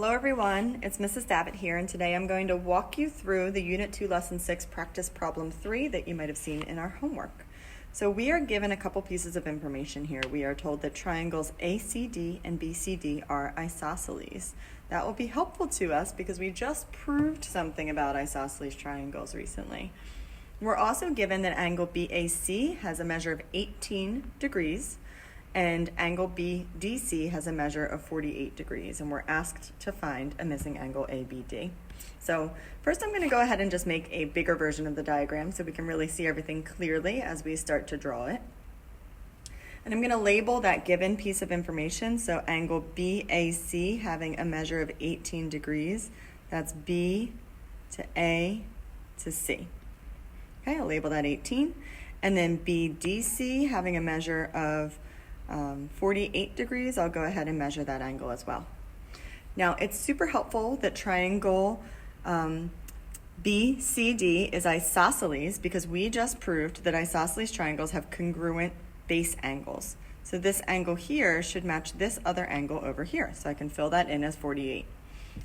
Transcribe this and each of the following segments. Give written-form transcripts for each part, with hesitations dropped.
Hello everyone, it's Mrs. Davitt here, and today I'm going to walk you through the Unit 2 Lesson 6 Practice Problem 3 that you might have seen in our homework. So we are given a couple pieces of information here. We are told that triangles ACD and BCD are isosceles. That will be helpful to us because we just proved something about isosceles triangles recently. We're also given that angle BAC has a measure of 18 degrees, and angle BDC has a measure of 48 degrees, and we're asked to find a missing angle ABD. So first I'm going to go ahead and just make a bigger version of the diagram so we can really see everything clearly as we start to draw it. And I'm going to label that given piece of information, so angle BAC having a measure of 18 degrees, that's B to A to C. Okay, I'll label that 18. And then BDC having a measure of 48 degrees, I'll go ahead and measure that angle as well. Now, it's super helpful that triangle BCD is isosceles because we just proved that isosceles triangles have congruent base angles. So this angle here should match this other angle over here. So I can fill that in as 48.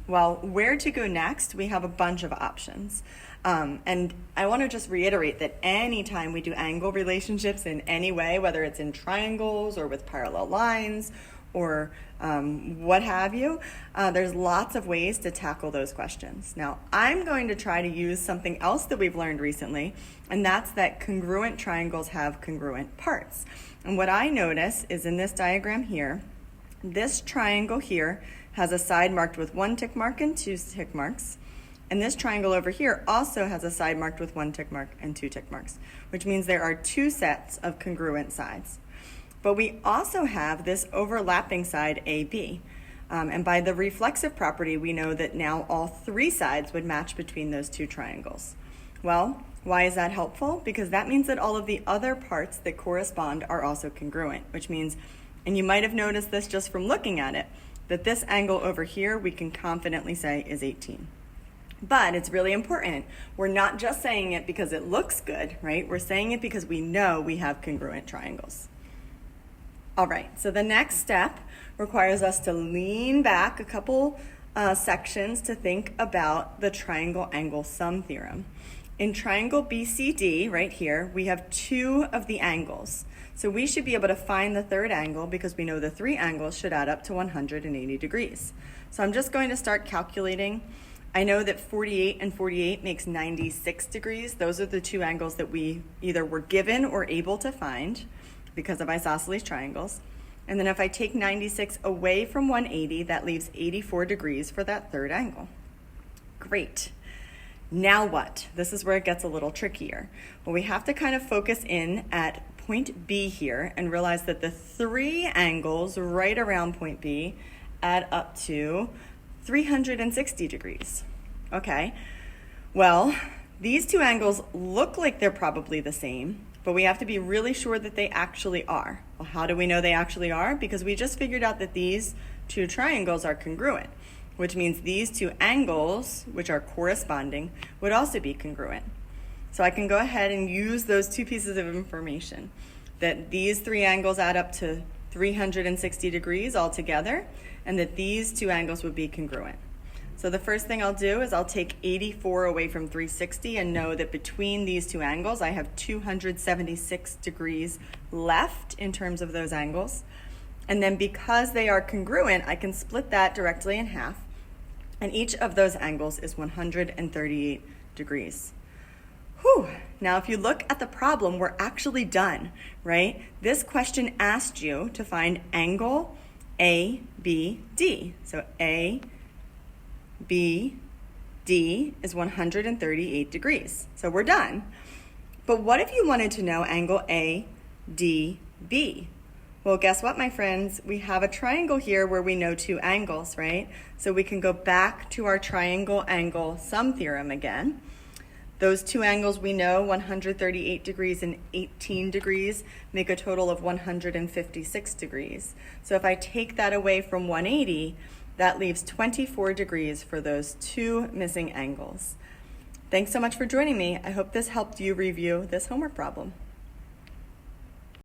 Well, where to go next? We have a bunch of options. And I want to just reiterate that anytime we do angle relationships in any way, whether it's in triangles or with parallel lines or what have you, there's lots of ways to tackle those questions. Now, I'm going to try to use something else that we've learned recently, and that's that congruent triangles have congruent parts. And what I notice is in this diagram here, this triangle here has a side marked with 1 tick mark and 2 tick marks. And this triangle over here also has a side marked with 1 tick mark and 2 tick marks, which means there are 2 sets of congruent sides. But we also have this overlapping side AB. And by the reflexive property, we know that now all 3 sides would match between those 2 triangles. Well, why is that helpful? Because that means that all of the other parts that correspond are also congruent, which means, and you might have noticed this just from looking at it, that this angle over here we can confidently say is 18. But it's really important. We're not just saying it because it looks good, right? We're saying it because we know we have congruent triangles. All right, so the next step requires us to lean back a couple sections to think about the triangle angle sum theorem. In triangle BCD, right here, we have 2 of the angles. So we should be able to find the third angle because we know the 3 angles should add up to 180 degrees. So I'm just going to start calculating. I know that 48 and 48 makes 96 degrees. Those are the 2 angles that we either were given or able to find because of isosceles triangles. And then if I take 96 away from 180, that leaves 84 degrees for that third angle. Great. Now what? This is where it gets a little trickier. Well, we have to kind of focus in at point B here and realize that the 3 angles right around point B add up to 360 degrees. Okay, well, these 2 angles look like they're probably the same, but we have to be really sure that they actually are. Well, how do we know they actually are? Because we just figured out that these 2 triangles are congruent, which means these 2 angles, which are corresponding, would also be congruent. So I can go ahead and use those 2 pieces of information, that these 3 angles add up to 360 degrees altogether, and that these 2 angles would be congruent. So the first thing I'll do is I'll take 84 away from 360 and know that between these 2 angles, I have 276 degrees left in terms of those angles. And then because they are congruent, I can split that directly in half, and each of those angles is 138 degrees. Whew. Now, if you look at the problem, we're actually done, right? This question asked you to find angle ABD. So ABD is 138 degrees. So we're done. But what if you wanted to know angle ADB? Well, guess what, my friends? We have a triangle here where we know 2 angles, right? So we can go back to our triangle angle sum theorem again. Those 2 angles we know, 138 degrees and 18 degrees, make a total of 156 degrees. So if I take that away from 180, that leaves 24 degrees for those 2 missing angles. Thanks so much for joining me. I hope this helped you review this homework problem.